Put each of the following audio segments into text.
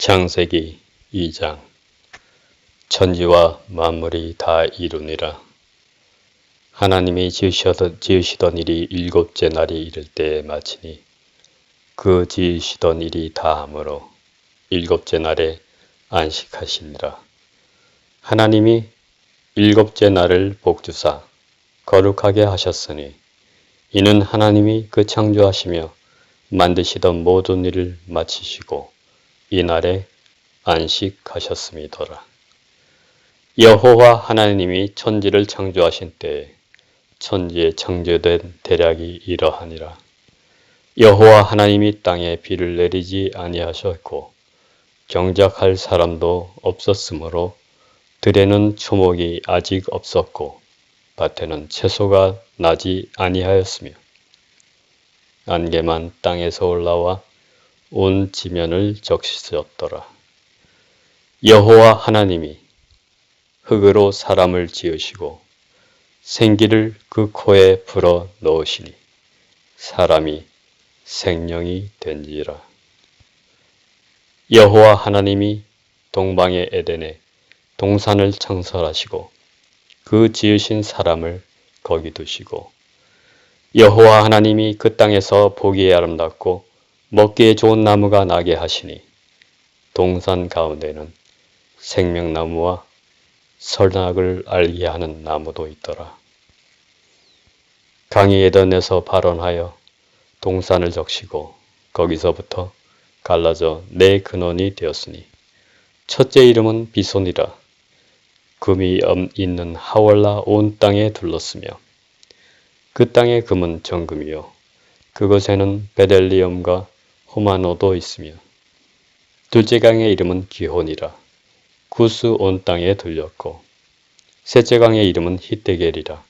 창세기 2장. 천지와 만물이 다 이루니라. 하나님이 지으시던 일이 일곱째 날이 이를 때에 마치니 그 지으시던 일이 다함으로 일곱째 날에 안식하시니라. 하나님이 일곱째 날을 복주사 거룩하게 하셨으니 이는 하나님이 그 창조하시며 만드시던 모든 일을 마치시고 이 날에 안식하셨음이더라. 여호와 하나님이 천지를 창조하신 때에 천지에 창조된 대략이 이러하니라. 여호와 하나님이 땅에 비를 내리지 아니하셨고 경작할 사람도 없었으므로 들에는 초목이 아직 없었고 밭에는 채소가 나지 아니하였으며 안개만 땅에서 올라와 온 지면을 적시었더라. 여호와 하나님이 흙으로 사람을 지으시고 생기를 그 코에 불어 넣으시니 사람이 생명이 된지라. 여호와 하나님이 동방의 에덴에 동산을 창설하시고 그 지으신 사람을 거기 두시고 여호와 하나님이 그 땅에서 보기에 아름답고 먹기에 좋은 나무가 나게 하시니 동산 가운데는 생명나무와 선악을 알게 하는 나무도 있더라. 강이 에덴에서 발원하여 동산을 적시고 거기서부터 갈라져 네 근원이 되었으니 첫째 이름은 비손이라. 금이 있는 하월라 온 땅에 둘렀으며 그 땅의 금은 정금이요 그것에는 베델리엄과 호마노도 있으며 둘째 강의 이름은 기혼이라. 구스 온 땅에 들렸고 셋째 강의 이름은 히데겔이라.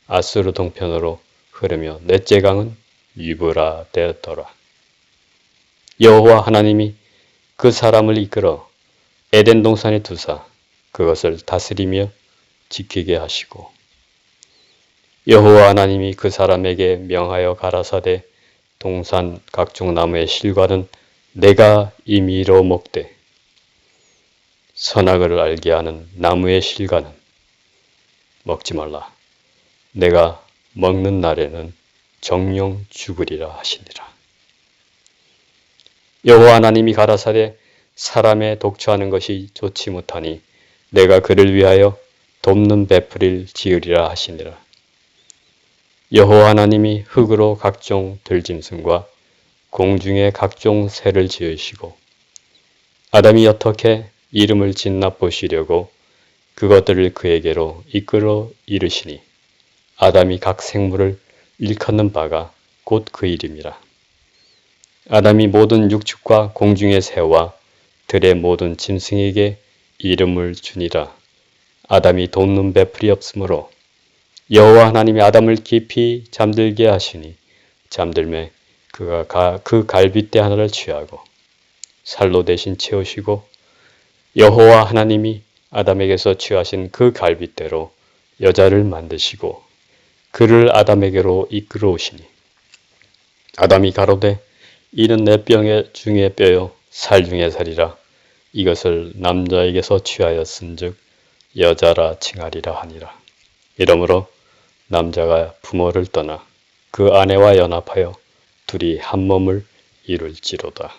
아수르 동편으로 흐르며 넷째 강은 유브라 되었더라. 여호와 하나님이 그 사람을 이끌어 에덴 동산에 두사 그것을 다스리며 지키게 하시고 여호와 하나님이 그 사람에게 명하여 가라사대 동산 각종 나무의 실과는 내가 임의로 먹되 선악을 알게 하는 나무의 실과는 먹지 말라. 내가 먹는 날에는 정령 죽으리라 하시니라. 여호와 하나님이 가라사대 사람의 독처하는 것이 좋지 못하니 내가 그를 위하여 돕는 베풀이를 지으리라 하시니라. 여호와 하나님이 흙으로 각종 들짐승과 공중의 각종 새를 지으시고 아담이 어떻게 이름을 짓나 보시려고 그것들을 그에게로 이끌어 이르시니 아담이 각 생물을 일컫는 바가 곧 그 이름이라. 아담이 모든 육축과 공중의 새와 들의 모든 짐승에게 이름을 주니라. 아담이 돕는 베풀이 없으므로 여호와 하나님이 아담을 깊이 잠들게 하시니 잠들매 그가 그 갈빗대 하나를 취하고 살로 대신 채우시고 여호와 하나님이 아담에게서 취하신 그 갈빗대로 여자를 만드시고 그를 아담에게로 이끌어 오시니 아담이 가로되 이는 내 뼈 중에 뼈요 살 중에 살이라. 이것을 남자에게서 취하였은즉 여자라 칭하리라 하니라. 이러므로 남자가 부모를 떠나 그 아내와 연합하여 둘이 한 몸을 이룰지로다.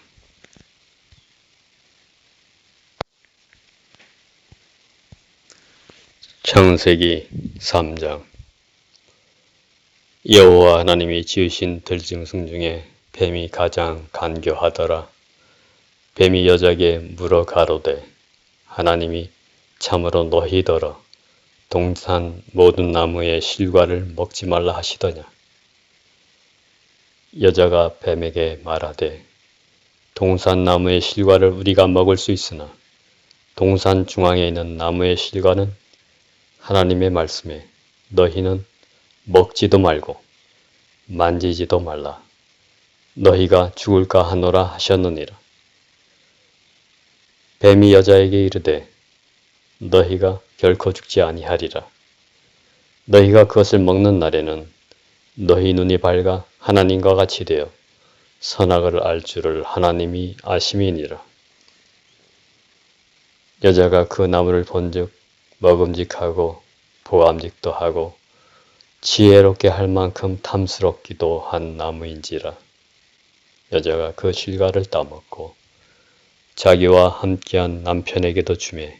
창세기 3장. 여호와 하나님이 지으신 들짐승 중에 뱀이 가장 간교하더라. 뱀이 여자에게 물어 가로되 하나님이 참으로 너희더러 동산 모든 나무의 실과를 먹지 말라 하시더냐. 여자가 뱀에게 말하되 동산 나무의 실과를 우리가 먹을 수 있으나 동산 중앙에 있는 나무의 실과는 하나님의 말씀에 너희는 먹지도 말고 만지지도 말라. 너희가 죽을까 하노라 하셨느니라. 뱀이 여자에게 이르되 너희가 결코 죽지 아니하리라. 너희가 그것을 먹는 날에는 너희 눈이 밝아 하나님과 같이 되어 선악을 알 줄을 하나님이 아심이니라. 여자가 그 나무를 본즉 먹음직하고 보암직도 하고 지혜롭게 할 만큼 탐스럽기도 한 나무인지라. 여자가 그 실과를 따먹고 자기와 함께한 남편에게도 주매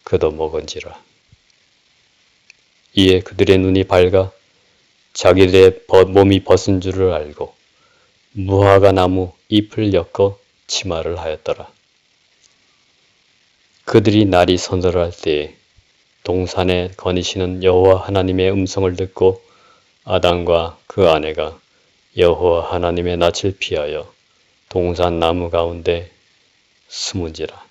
그도 먹은지라. 이에 그들의 눈이 밝아 자기들의 몸이 벗은 줄을 알고 무화과 나무 잎을 엮어 치마를 하였더라. 그들이 날이 서늘할 때에 동산에 거니시는 여호와 하나님의 음성을 듣고 아담과 그 아내가 여호와 하나님의 낯을 피하여 동산 나무 가운데 숨은지라.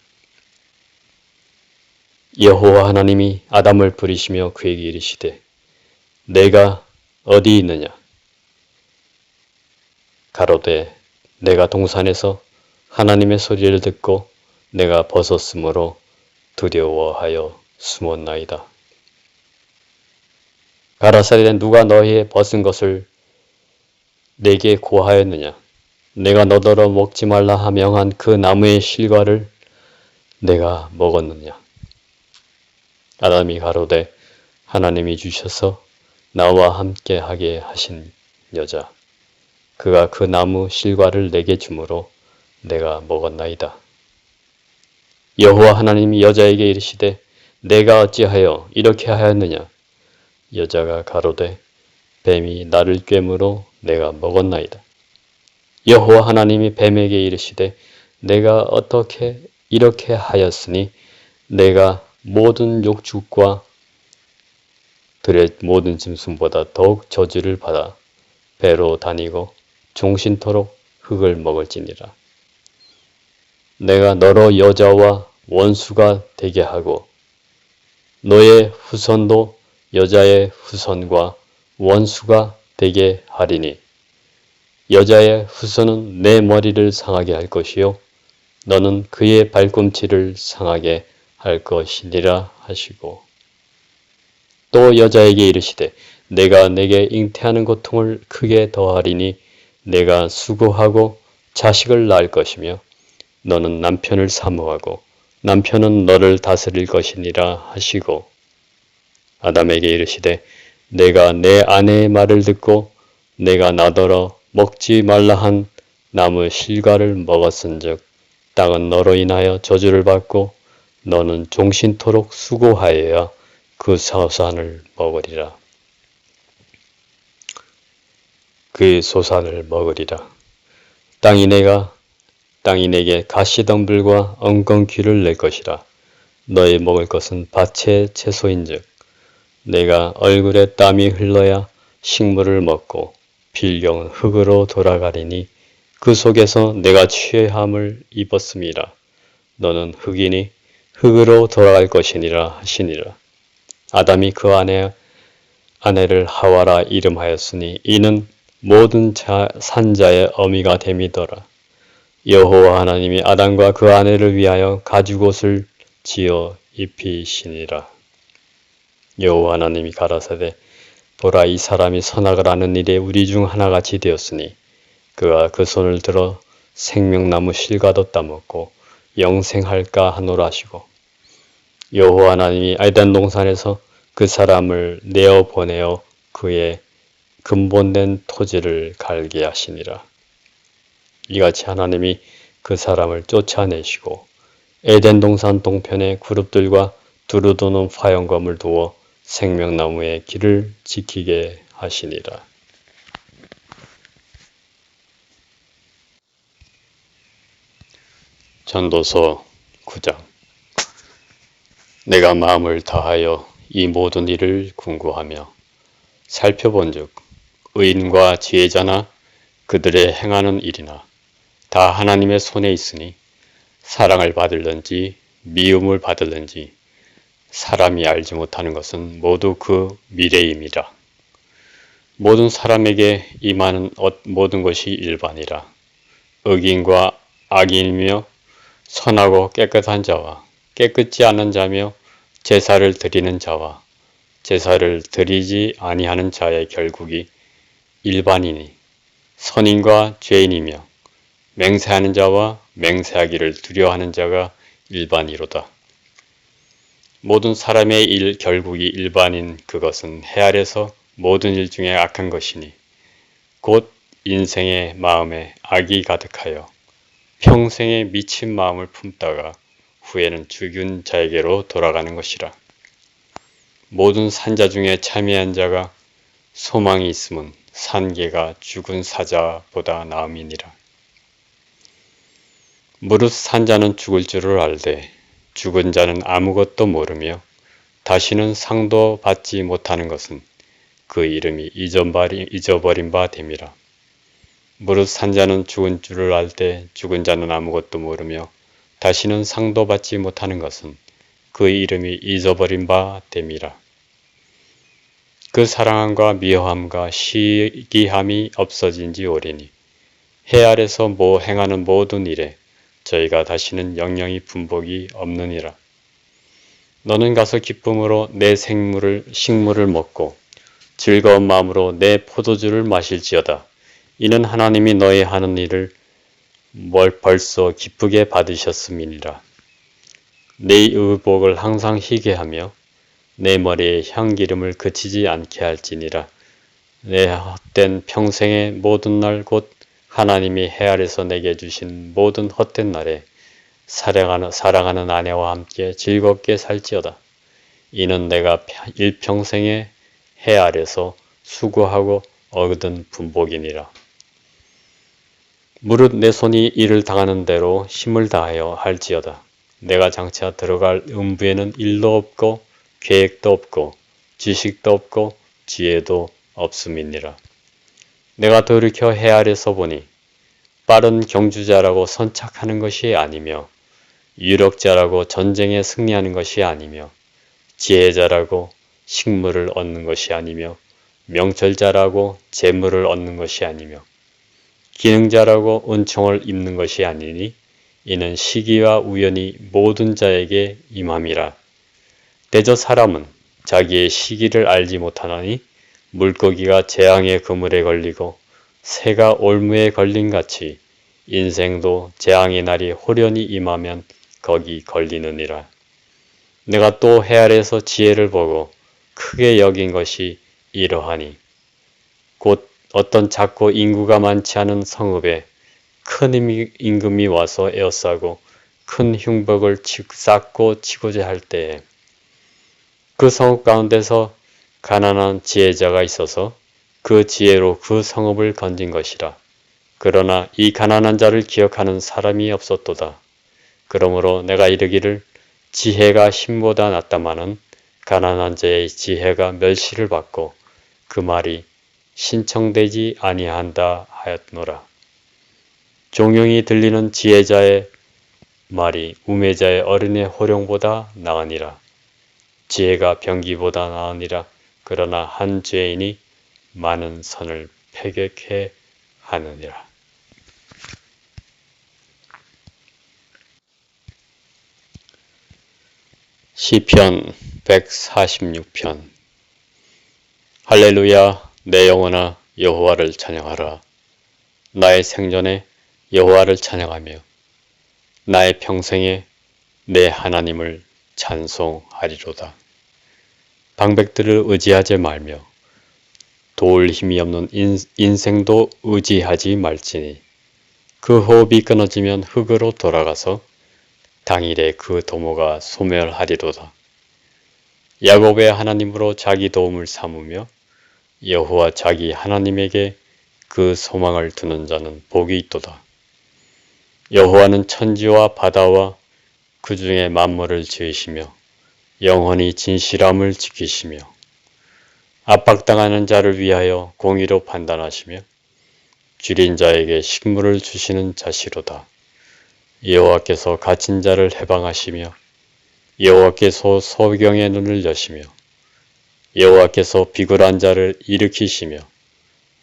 여호와 하나님이 아담을 부리시며 그에게 이르시되 내가 어디 있느냐? 가로되 내가 동산에서 하나님의 소리를 듣고 내가 벗었으므로 두려워하여 숨었나이다. 가라사대 누가 너희의 벗은 것을 내게 고하였느냐? 내가 너더러 먹지 말라 하명한 그 나무의 실과를 내가 먹었느냐? 아담이 가로되 하나님이 주셔서 나와 함께 하게 하신 여자 그가 그 나무 실과를 내게 주므로 내가 먹었나이다. 여호와 하나님이 여자에게 이르시되 내가 어찌하여 이렇게 하였느냐? 여자가 가로되 뱀이 나를 꿰므로 내가 먹었나이다. 여호와 하나님이 뱀에게 이르시되 내가 어떻게 이렇게 하였으니 내가 모든 육축과 들의 모든 짐승보다 더욱 저주를 받아 배로 다니고 종신토록 흙을 먹을지니라. 내가 너로 여자와 원수가 되게 하고 너의 후손도 여자의 후손과 원수가 되게 하리니 여자의 후손은 내 머리를 상하게 할 것이요 너는 그의 발꿈치를 상하게 할 것이니라 하시고 또 여자에게 이르시되 내가 내게 잉태하는 고통을 크게 더하리니 내가 수고하고 자식을 낳을 것이며 너는 남편을 사모하고 남편은 너를 다스릴 것이니라 하시고 아담에게 이르시되 내가 내 아내의 말을 듣고 내가 나더러 먹지 말라 한 나무 실과를 먹었은즉 땅은 너로 인하여 저주를 받고 너는 종신토록 수고하여야 그 소산을 먹으리라. 그 소산을 먹으리라. 땅이 내게 가시덤불과 엉겅퀴를 낼 것이라. 너희 먹을 것은 밭의 채소인즉 내가 얼굴에 땀이 흘러야 식물을 먹고 필경은 흙으로 돌아가리니 그 속에서 내가 취함을 입었음이라. 너는 흙이니 흙으로 돌아갈 것이니라 하시니라. 아담이 그 아내를 하와라 이름하였으니 이는 모든 산자의 어미가 됨이더라. 여호와 하나님이 아담과 그 아내를 위하여 가죽옷을 지어 입히시니라. 여호와 하나님이 가라사대 보라 이 사람이 선악을 아는 일에 우리 중 하나같이 되었으니 그가 그 손을 들어 생명나무 실과도 따먹고 영생할까 하노라 하시고 여호와 하나님이 에덴 동산에서 그 사람을 내어 보내어 그의 근본된 토지를 갈게 하시니라. 이같이 하나님이 그 사람을 쫓아내시고 에덴 동산 동편에 그룹들과 두루 도는 화영검을 두어 생명나무의 길을 지키게 하시니라. 전도서 9장. 내가 마음을 다하여 이 모든 일을 궁구하며 살펴본즉 의인과 지혜자나 그들의 행하는 일이나 다 하나님의 손에 있으니 사랑을 받을는지 미움을 받을는지 사람이 알지 못하는 것은 모두 그 미래임이라. 모든 사람에게 임하는 모든 것이 일반이라. 의인과 악인이며 선하고 깨끗한 자와 깨끗지 않은 자며 제사를 드리는 자와 제사를 드리지 아니하는 자의 결국이 일반이니 선인과 죄인이며 맹세하는 자와 맹세하기를 두려워하는 자가 일반이로다. 모든 사람의 일 결국이 일반인 그것은 해 아래서 모든 일 중에 악한 것이니 곧 인생의 마음에 악이 가득하여 평생에 미친 마음을 품다가 후에는 죽은 자에게로 돌아가는 것이라. 모든 산자 중에 참여한 자가 소망이 있음은 산개가 죽은 사자보다 나음이니라. 무릇 산자는 죽을 줄을 알되 죽은 자는 아무것도 모르며 다시는 상도 받지 못하는 것은 그 이름이 잊어버린 바 됨이라. 무릇 산자는 죽은 줄을 알되 죽은 자는 아무것도 모르며 다시는 상도 받지 못하는 것은 그 이름이 잊어버린 바 됨이라. 그 사랑함과 미워함과 시기함이 없어진 지 오래니 해 아래서 행하는 모든 일에 저희가 다시는 영영이 분복이 없느니라. 너는 가서 기쁨으로 내 식물을 먹고 즐거운 마음으로 내 포도주를 마실지어다. 이는 하나님이 너희 하는 일을 벌써 기쁘게 받으셨음이니라. 내 의복을 항상 희게 하며 내 머리에 향기름을 그치지 않게 할지니라. 내 헛된 평생의 모든 날 곧 하나님이 해 아래서 내게 주신 모든 헛된 날에 사랑하는 아내와 함께 즐겁게 살지어다. 이는 내가 일평생에 해 아래서 수고하고 얻은 분복이니라. 무릇 내 손이 일을 당하는 대로 힘을 다하여 할지어다. 내가 장차 들어갈 음부에는 일도 없고 계획도 없고 지식도 없고 지혜도 없음이니라. 내가 돌이켜 해 아래서 보니 빠른 경주자라고 선착하는 것이 아니며 유력자라고 전쟁에 승리하는 것이 아니며 지혜자라고 식물을 얻는 것이 아니며 명철자라고 재물을 얻는 것이 아니며 기능자라고 은총을 입는 것이 아니니 이는 시기와 우연이 모든 자에게 임함이라. 대저 사람은 자기의 시기를 알지 못하나니 물고기가 재앙의 그물에 걸리고 새가 올무에 걸린 같이 인생도 재앙의 날이 호련히 임하면 거기 걸리느니라. 내가 또 해 아래서 지혜를 보고 크게 여긴 것이 이러하니 곧 어떤 작고 인구가 많지 않은 성읍에 큰 임금이 와서 에워싸고 큰 흉벽을 쌓고 치고자 할 때에 그 성읍 가운데서 가난한 지혜자가 있어서 그 지혜로 그 성읍을 건진 것이라. 그러나 이 가난한 자를 기억하는 사람이 없었도다. 그러므로 내가 이르기를 지혜가 힘보다 낫다마는 가난한 자의 지혜가 멸시를 받고 그 말이 신청되지 아니한다 하였노라. 종용이 들리는 지혜자의 말이 우매자의 어린의 호령보다 나으니라. 지혜가 병기보다 나으니라. 그러나 한 죄인이 많은 선을 패격해 하느니라. 시편 146편. 할렐루야. 내 영혼아 여호와를 찬양하라. 나의 생전에 여호와를 찬양하며 나의 평생에 내 하나님을 찬송하리로다. 방백들을 의지하지 말며 도울 힘이 없는 인생도 의지하지 말지니 그 호흡이 끊어지면 흙으로 돌아가서 당일에 그 도모가 소멸하리로다. 야곱의 하나님으로 자기 도움을 삼으며 여호와 자기 하나님에게 그 소망을 두는 자는 복이 있도다. 여호와는 천지와 바다와 그 중에 만물을 지으시며 영원히 진실함을 지키시며 압박당하는 자를 위하여 공의로 판단하시며 줄인 자에게 식물을 주시는 자시로다. 여호와께서 갇힌 자를 해방하시며 여호와께서 소경의 눈을 여시며 여호와께서 비굴한 자를 일으키시며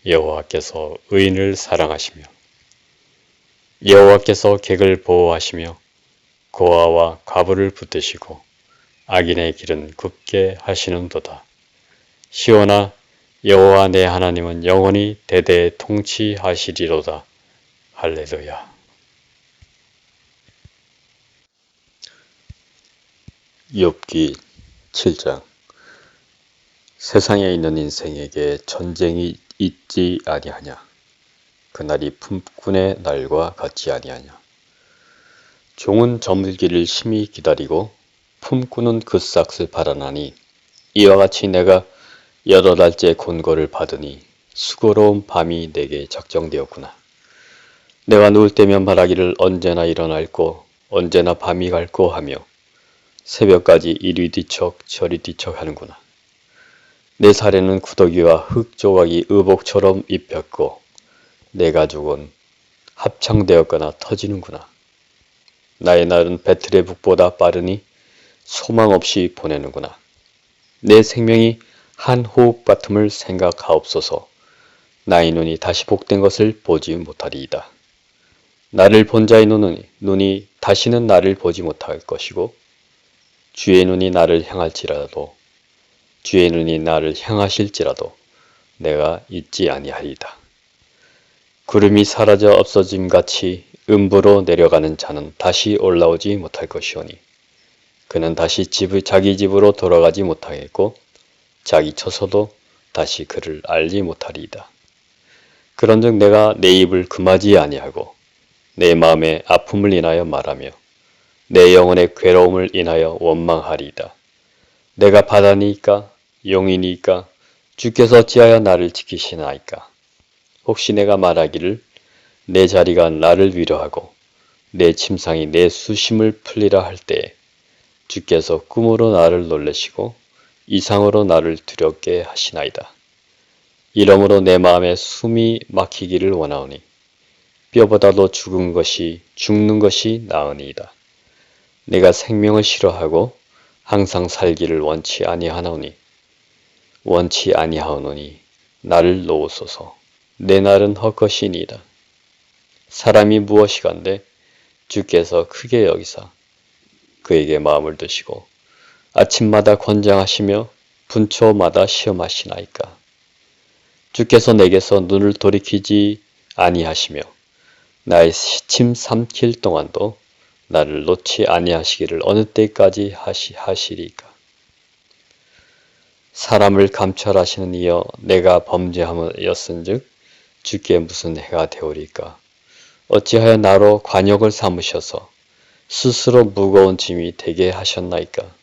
여호와께서 의인을 사랑하시며 여호와께서 객을 보호하시며 고아와 과부를 붙드시고 악인의 길은 굽게 하시는도다. 시온아 여호와 내 하나님은 영원히 대대 통치하시리로다. 할렐루야. 욥기 7장. 세상에 있는 인생에게 전쟁이 있지 아니하냐. 그날이 품꾼의 날과 같지 아니하냐. 종은 저물기를 심히 기다리고 품꾼은 그 싹을 바라나니, 이와 같이 내가 여러 달째 곤고를 받으니 수고로운 밤이 내게 작정되었구나. 내가 누울 때면 말하기를 언제나 일어날꼬 언제나 밤이 갈꼬 하며 새벽까지 이리 뒤척 저리 뒤척 하는구나. 내 살에는 구더기와 흙 조각이 의복처럼 입혔고 내 가죽은 합창되었거나 터지는구나. 나의 날은 배틀의 북보다 빠르니 소망 없이 보내는구나. 내 생명이 한 호흡 같음을 생각하옵소서. 나의 눈이 다시 복된 것을 보지 못하리이다. 나를 본 자의 눈이 다시는 나를 보지 못할 것이고, 주의 눈이 나를 향할지라도, 주의 눈이 나를 향하실지라도 내가 잊지 아니하리이다. 구름이 사라져 없어짐같이 음부로 내려가는 자는 다시 올라오지 못할 것이오니, 그는 다시 자기 집으로 돌아가지 못하겠고 자기 처소도 다시 그를 알지 못하리이다. 그런즉 내가 내 입을 금하지 아니하고 내 마음의 아픔을 인하여 말하며 내 영혼의 괴로움을 인하여 원망하리이다. 내가 바다니까 용이니까 주께서 어찌하여 나를 지키시나이까. 혹시 내가 말하기를 내 자리가 나를 위로하고 내 침상이 내 수심을 풀리라 할 때에 주께서 꿈으로 나를 놀라시고 이상으로 나를 두렵게 하시나이다. 이러므로 내 마음에 숨이 막히기를 원하오니 뼈보다도 죽는 것이 나으니이다. 내가 생명을 싫어하고 항상 살기를 원치 아니하노니 나를 놓으소서. 내 날은 헛것이니이다. 사람이 무엇이간데 주께서 크게 여기사 그에게 마음을 두시고 아침마다 권장하시며 분초마다 시험하시나이까. 주께서 내게서 눈을 돌이키지 아니하시며 나의 침 삼킬 동안도 나를 놓지 아니하시기를 어느 때까지 하시리까. 사람을 감찰하시는 이여 내가 범죄하였은즉 주께 무슨 해가 되오리까. 어찌하여 나로 관역을 삼으셔서 스스로 무거운 짐이 되게 하셨나이까.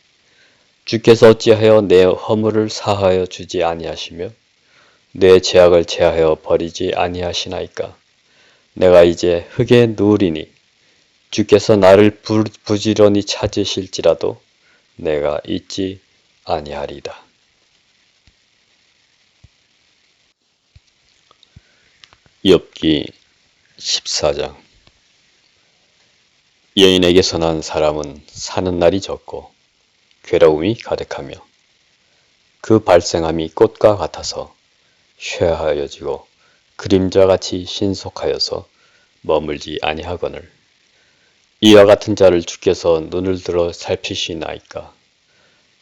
주께서 어찌하여 내 허물을 사하여 주지 아니하시며 내 죄악을 제하여 버리지 아니하시나이까. 내가 이제 흙에 누우리니 주께서 나를 부지런히 찾으실지라도 내가 잊지 아니하리이다. 욥기 14장. 여인에게서 난 사람은 사는 날이 적고 괴로움이 가득하며 그 발생함이 꽃과 같아서 쇠하여지고 그림자같이 신속하여서 머물지 아니하거늘 이와 같은 자를 주께서 눈을 들어 살피시나이까.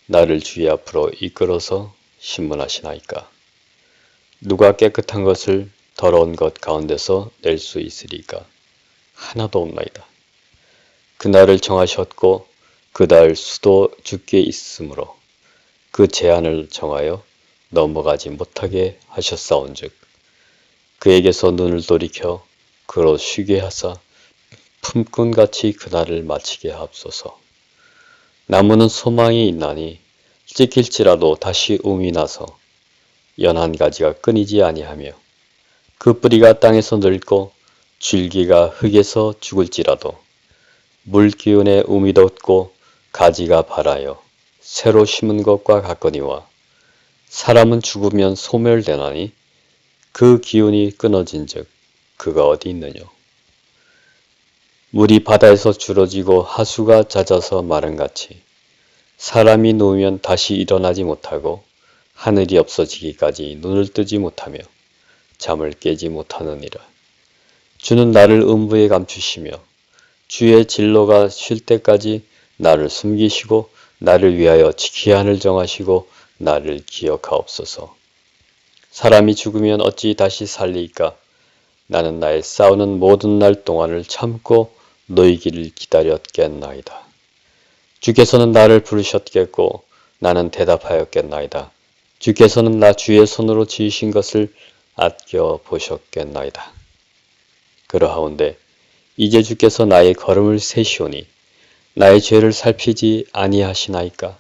나를 주의 앞으로 이끌어서 신문하시나이까. 누가 깨끗한 것을 더러운 것 가운데서 낼 수 있으리까. 하나도 없나이다. 그날을 정하셨고 그달 수도 주께 있으므로 그 제한을 정하여 넘어가지 못하게 하셨사온즉 그에게서 눈을 돌이켜 그로 쉬게 하사 품꾼같이 그날을 마치게 하옵소서. 나무는 소망이 있나니 찢길지라도 다시 움이 나서 연한 가지가 끊이지 아니하며 그 뿌리가 땅에서 늙고 줄기가 흙에서 죽을지라도 물기운에 움이 돋고 가지가 발하여 새로 심은 것과 같거니와 사람은 죽으면 소멸되나니 그 기운이 끊어진즉 그가 어디 있느냐. 물이 바다에서 줄어지고 하수가 잦아서 마른같이 사람이 누우면 다시 일어나지 못하고 하늘이 없어지기까지 눈을 뜨지 못하며 잠을 깨지 못하느니라. 주는 나를 음부에 감추시며 주의 진로가 쉴 때까지 나를 숨기시고 나를 위하여 기한을 정하시고 나를 기억하옵소서. 사람이 죽으면 어찌 다시 살리까. 나는 나의 싸우는 모든 날 동안을 참고 너희기를 기다렸겠나이다. 주께서는 나를 부르셨겠고 나는 대답하였겠나이다. 주께서는 나 주의 손으로 지으신 것을 아껴 보셨겠나이다. 그러하온데 이제 주께서 나의 걸음을 세시오니 나의 죄를 살피지 아니하시나이까.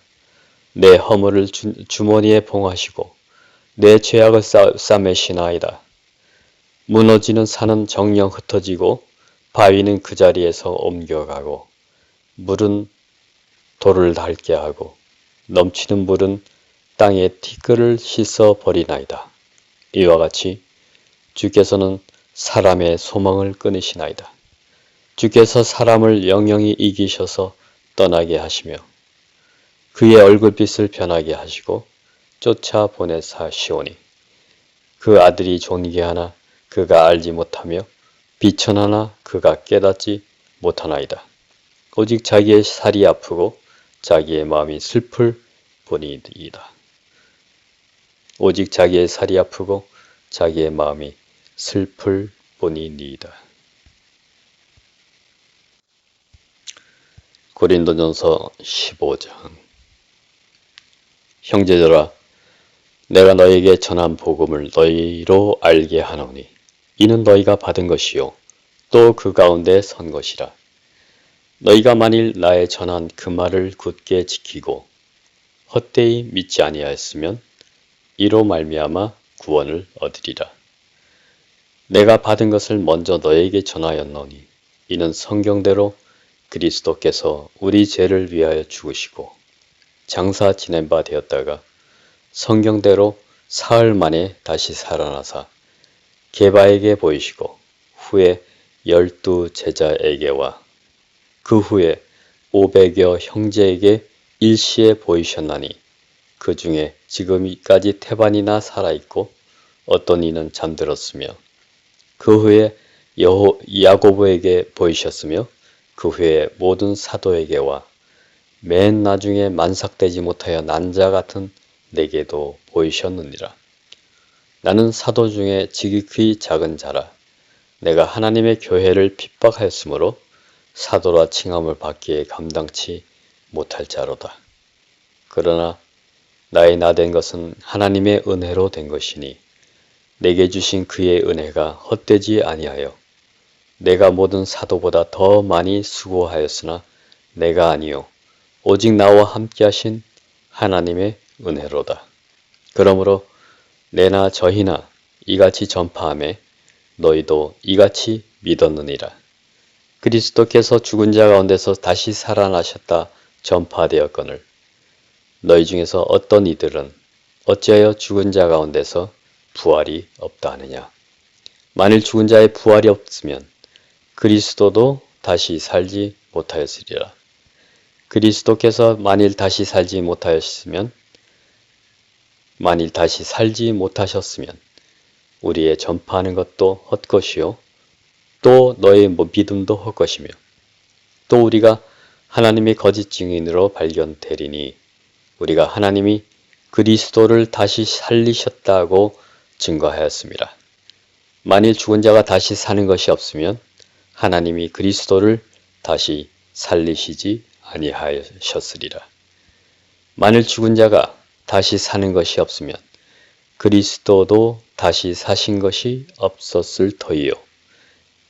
내 허물을 주머니에 봉하시고 내 죄악을 싸매시나이다. 무너지는 산은 정령 흩어지고 바위는 그 자리에서 옮겨가고 물은 돌을 닳게 하고 넘치는 물은 땅에 티끌을 씻어 버리나이다. 이와 같이 주께서는 사람의 소망을 끊으시나이다. 주께서 사람을 영영히 이기셔서 떠나게 하시며 그의 얼굴빛을 변하게 하시고 쫓아 보내사시오니 그 아들이 존귀하나 그가 알지 못하며 비천하나 그가 깨닫지 못하나이다. 오직 자기의 살이 아프고 자기의 마음이 슬플 뿐이다. 오직 자기의 살이 아프고 자기의 마음이 슬플 뿐이니이다. 고린도전서 15장. 형제들아, 내가 너에게 전한 복음을 너희로 알게 하노니 이는 너희가 받은 것이요 또 그 가운데 선 것이라. 너희가 만일 나의 전한 그 말을 굳게 지키고 헛되이 믿지 아니하였으면 이로 말미암아 구원을 얻으리라. 내가 받은 것을 먼저 너에게 전하였노니 이는 성경대로 그리스도께서 우리 죄를 위하여 죽으시고 장사 지낸 바 되었다가 성경대로 사흘 만에 다시 살아나사 게바에게 보이시고 후에 12 제자에게와 그 후에 500여 형제에게 일시에 보이셨나니 그 중에 지금까지 태반이나 살아있고 어떤 이는 잠들었으며 그 후에 야고보에게 보이셨으며 그 후에 모든 사도에게와 맨 나중에 만삭되지 못하여 난자 같은 내게도 보이셨느니라. 나는 사도 중에 지극히 작은 자라. 내가 하나님의 교회를 핍박하였으므로 사도라 칭함을 받기에 감당치 못할 자로다. 그러나 나의 나된 것은 하나님의 은혜로 된 것이니 내게 주신 그의 은혜가 헛되지 아니하여 내가 모든 사도보다 더 많이 수고하였으나 내가 아니요 오직 나와 함께 하신 하나님의 은혜로다. 그러므로 내나 저희나 이같이 전파하매 너희도 이같이 믿었느니라. 그리스도께서 죽은 자 가운데서 다시 살아나셨다 전파되었거늘 너희 중에서 어떤 이들은 어찌하여 죽은 자 가운데서 부활이 없다 하느냐. 만일 죽은 자의 부활이 없으면 그리스도도 다시 살지 못하였으리라. 그리스도께서 만일 다시 살지 못하셨으면 우리의 전파하는 것도 헛것이요 또 너의 믿음도 헛것이며 또 우리가 하나님의 거짓 증인으로 발견되리니 우리가 하나님이 그리스도를 다시 살리셨다고 증거하였습니다. 만일 죽은 자가 다시 사는 것이 없으면 하나님이 그리스도를 다시 살리시지 아니하셨으리라. 만일 죽은 자가 다시 사는 것이 없으면 그리스도도 다시 사신 것이 없었을 터이요.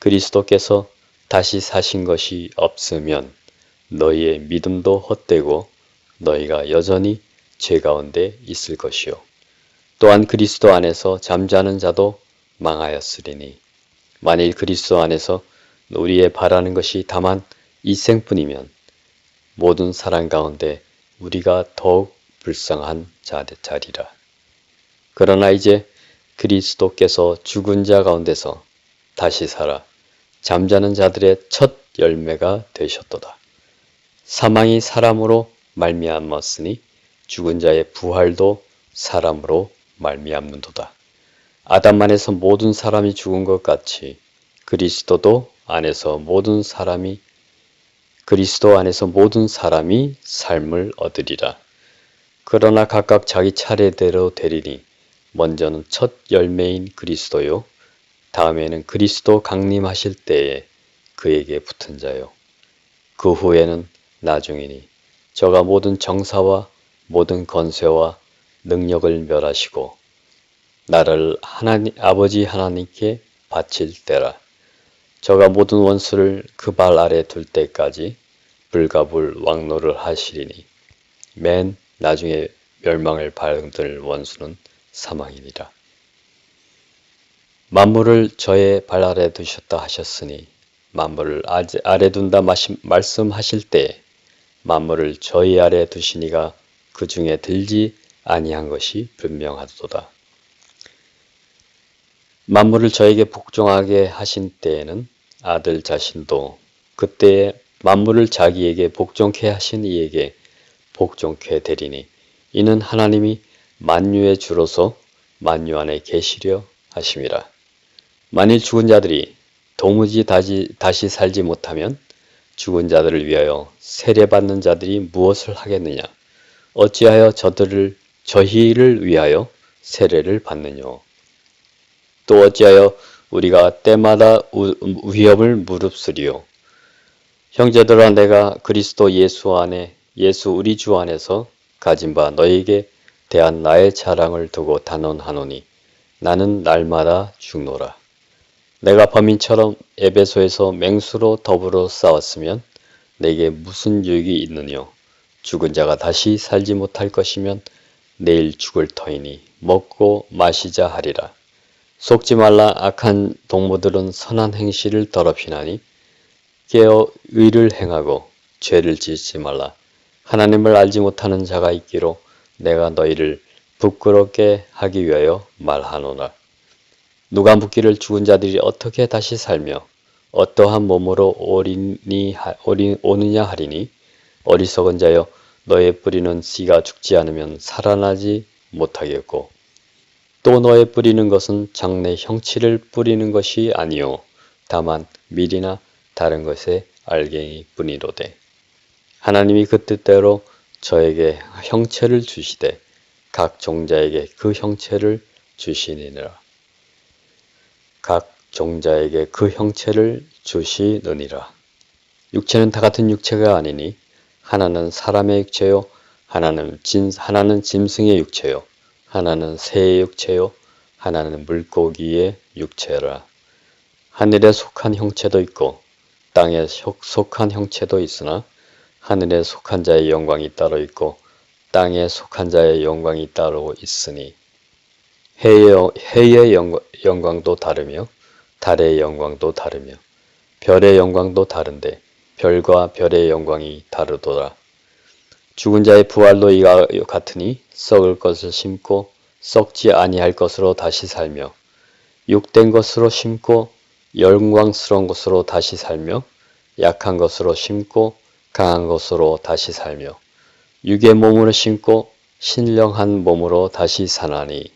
그리스도께서 다시 사신 것이 없으면 너희의 믿음도 헛되고 너희가 여전히 죄 가운데 있을 것이요. 또한 그리스도 안에서 잠자는 자도 망하였으리니 만일 그리스도 안에서 우리의 바라는 것이 다만 이 생뿐이면 모든 사람 가운데 우리가 더욱 불쌍한 자리라. 그러나 이제 그리스도께서 죽은 자 가운데서 다시 살아 잠자는 자들의 첫 열매가 되셨도다. 사망이 사람으로 말미암았으니 죽은 자의 부활도 사람으로 말미암는도다. 아담 안에서 모든 사람이 죽은 것 같이 그리스도 안에서 모든 사람이 삶을 얻으리라. 그러나 각각 자기 차례대로 되리니 먼저는 첫 열매인 그리스도요 다음에는 그리스도 강림하실 때에 그에게 붙은 자요 그 후에는 나중이니 저가 모든 정사와 모든 권세와 능력을 멸하시고 나를 아버지 하나님께 바칠 때라. 저가 모든 원수를 그 발 아래 둘 때까지 불과 불 왕노를 하시리니 맨 나중에 멸망을 받을 원수는 사망이니라. 만물을 저의 발 아래 두셨다 하셨으니 만물을 아래 둔다 말씀하실 때 만물을 저희 아래 두시니가 그 중에 들지 아니한 것이 분명하도다. 만물을 저에게 복종하게 하신 때에는 아들 자신도 그때에 만물을 자기에게 복종케 하신 이에게 복종케 되리니 이는 하나님이 만유의 주로서 만유 안에 계시려 하심이라. 만일 죽은 자들이 도무지 다시 살지 못하면 죽은 자들을 위하여 세례받는 자들이 무엇을 하겠느냐? 어찌하여 저희를 위하여 세례를 받느뇨? 또 어찌하여 우리가 때마다 위협을 무릅쓰리요? 형제들아, 내가 그리스도 예수 우리 주 안에서 가진 바 너에게 대한 나의 자랑을 두고 단언하노니 나는 날마다 죽노라. 내가 범인처럼 에베소에서 맹수로 더불어 싸웠으면 내게 무슨 유익이 있느뇨? 죽은 자가 다시 살지 못할 것이면 내일 죽을 터이니 먹고 마시자 하리라. 속지 말라. 악한 동무들은 선한 행실을 더럽히나니 깨어 의를 행하고 죄를 짓지 말라. 하나님을 알지 못하는 자가 있기로 내가 너희를 부끄럽게 하기 위하여 말하노라. 누가 묻기를 죽은 자들이 어떻게 다시 살며 어떠한 몸으로 오느냐 하리니 어리석은 자여, 너의 뿌리는 씨가 죽지 않으면 살아나지 못하겠고 또 너의 뿌리는 것은 장래 형치를 뿌리는 것이 아니요 다만 밀이나 다른 것의 알갱이 뿐이로되 하나님이 그 뜻대로 저에게 형체를 주시되 각 종자에게 그 형체를 주시느니라. 각 종자에게 그 형체를 주시느니라. 육체는 다 같은 육체가 아니니 하나는 사람의 육체요 하나는 짐승의 육체요 하나는 새의 육체요 하나는 물고기의 육체라. 하늘에 속한 형체도 있고 땅에 속한 형체도 있으나 하늘에 속한 자의 영광이 따로 있고 땅에 속한 자의 영광이 따로 있으니 해의 영광도 다르며 달의 영광도 다르며 별의 영광도 다른데 별과 별의 영광이 다르도다. 죽은 자의 부활도 이와 같으니 썩을 것을 심고 썩지 아니할 것으로 다시 살며 육된 것으로 심고 영광스러운 것으로 다시 살며 약한 것으로 심고 강한 것으로 다시 살며 육의 몸으로 심고 신령한 몸으로 다시 사나니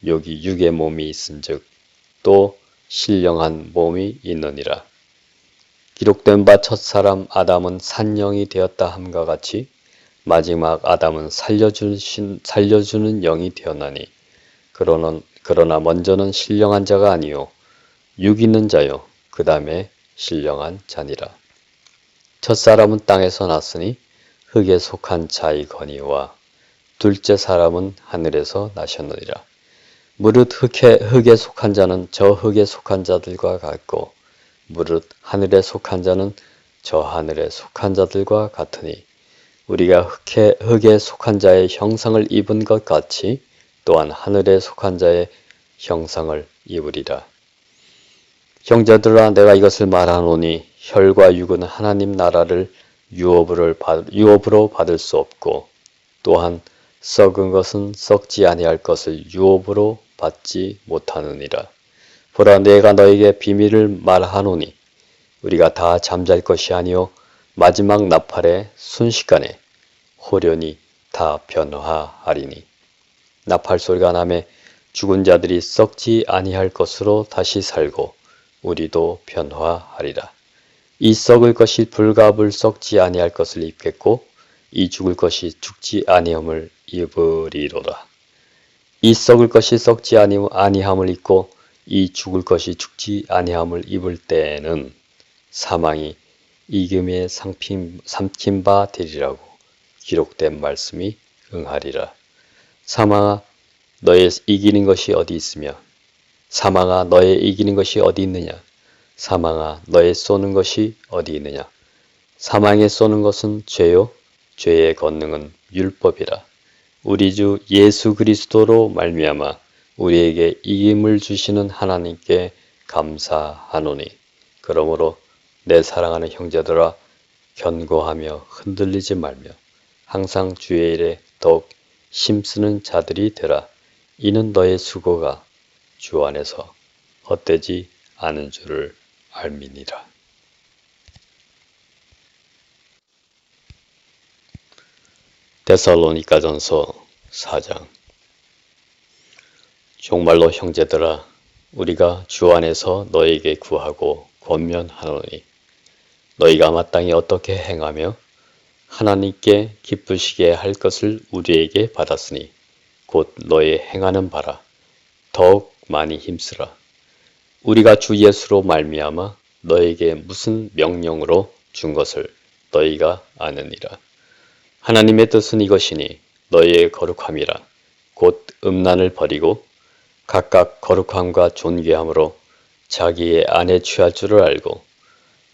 여기 육의 몸이 있은즉 또 신령한 몸이 있느니라. 기록된 바 첫사람 아담은 산영이 되었다 함과 같이 마지막 아담은 살려주는 영이 되었나니 그러나 먼저는 신령한 자가 아니요 육 있는 자요 그 다음에 신령한 자니라. 첫사람은 땅에서 났으니 흙에 속한 자이거니와 둘째 사람은 하늘에서 나셨느니라. 무릇 흙에 속한 자는 저 흙에 속한 자들과 같고 무릇 하늘에 속한 자는 저 하늘에 속한 자들과 같으니 우리가 흙에 속한 자의 형상을 입은 것 같이 또한 하늘에 속한 자의 형상을 입으리라. 형제들아, 내가 이것을 말하노니 혈과 육은 하나님 나라를 유업으로 받을 수 없고 또한 썩은 것은 썩지 아니할 것을 유업으로 받지 못하느니라. 보라, 내가 너에게 비밀을 말하노니 우리가 다 잠잘 것이 아니요 마지막 나팔의 순식간에 호련히 다 변화하리니 나팔 소리가 나매 죽은 자들이 썩지 아니할 것으로 다시 살고 우리도 변화하리라. 이 썩을 것이 불갑을 썩지 아니할 것을 입겠고 이 죽을 것이 죽지 아니함을 입으리로라. 이 썩을 것이 썩지 아니함을 입고 이 죽을 것이 죽지 아니함을 입을 때에는 사망이 이금에 삼킨 바 되리라고 기록된 말씀이 응하리라. 사망아 너의 이기는 것이 어디 있으며 사망아 너의 이기는 것이 어디 있느냐. 사망아 너의 쏘는 것이 어디 있느냐. 사망에 쏘는 것은 죄요 죄의 권능은 율법이라. 우리 주 예수 그리스도로 말미암아 우리에게 이김을 주시는 하나님께 감사하노니. 그러므로 내 사랑하는 형제들아 견고하며 흔들리지 말며 항상 주의 일에 더욱 힘쓰는 자들이 되라. 이는 너의 수고가 주 안에서 헛되지 않은 줄을 알미니라. 데살로니가전서 4장. 정말로 형제들아 우리가 주 안에서 너에게 구하고 권면하노니 너희가 마땅히 어떻게 행하며 하나님께 기쁘시게 할 것을 우리에게 받았으니 곧 너희 행하는 바라 더욱 많이 힘쓰라. 우리가 주 예수로 말미암아 너에게 무슨 명령으로 준 것을 너희가 아느니라. 하나님의 뜻은 이것이니 너희의 거룩함이라. 곧 음란을 버리고 각각 거룩함과 존귀함으로 자기의 안에 취할 줄을 알고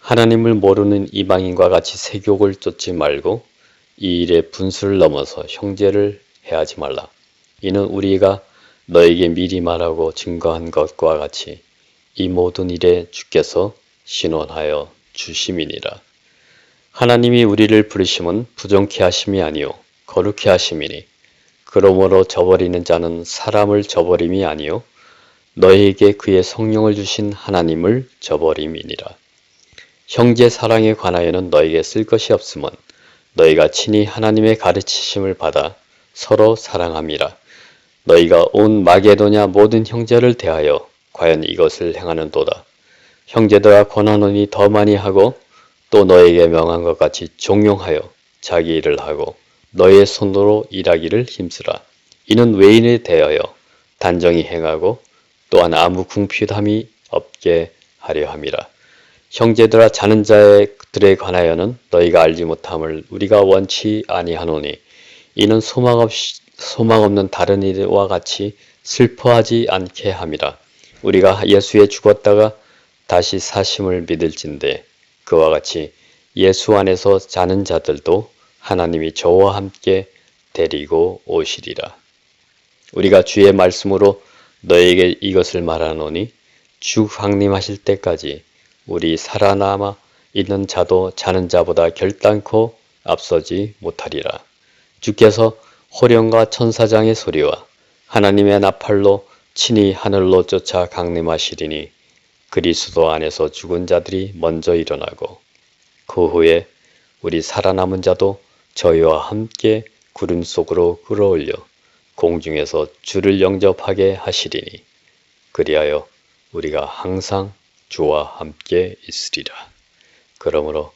하나님을 모르는 이방인과 같이 세욕을 쫓지 말고 이 일의 분수를 넘어서 형제를 해하지 말라. 이는 우리가 너에게 미리 말하고 증거한 것과 같이 이 모든 일에 주께서 신원하여 주심이니라. 하나님이 우리를 부르심은 부정케 하심이 아니요 거룩케 하심이니 그러므로 저버리는 자는 사람을 저버림이 아니요 너희에게 그의 성령을 주신 하나님을 저버림이니라. 형제 사랑에 관하여는 너희에게 쓸 것이 없음은 너희가 친히 하나님의 가르치심을 받아 서로 사랑함이라. 너희가 온 마게도냐 모든 형제를 대하여 과연 이것을 행하는도다. 형제들아 권하노니 더 많이 하고 또 너에게 명한 것 같이 종용하여 자기 일을 하고 너의 손으로 일하기를 힘쓰라. 이는 외인에 대하여 단정히 행하고 또한 아무 궁핍함이 없게 하려 함이라. 형제들아 자는 자들에 관하여는 너희가 알지 못함을 우리가 원치 아니하노니 이는 소망 없는 다른 이와 같이 슬퍼하지 않게 함이라. 우리가 예수에 죽었다가 다시 사심을 믿을진대 그와 같이 예수 안에서 자는 자들도 하나님이 저와 함께 데리고 오시리라. 우리가 주의 말씀으로 너에게 이것을 말하노니 주 강림하실 때까지 우리 살아남아 있는 자도 자는 자보다 결단코 앞서지 못하리라. 주께서 호령과 천사장의 소리와 하나님의 나팔로 친히 하늘로 쫓아 강림하시리니 그리스도 안에서 죽은 자들이 먼저 일어나고 그 후에 우리 살아남은 자도 저희와 함께 구름 속으로 끌어올려 공중에서 주를 영접하게 하시리니 그리하여 우리가 항상 주와 함께 있으리라. 그러므로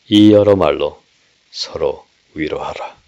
이 여러 말로 서로 위로하라.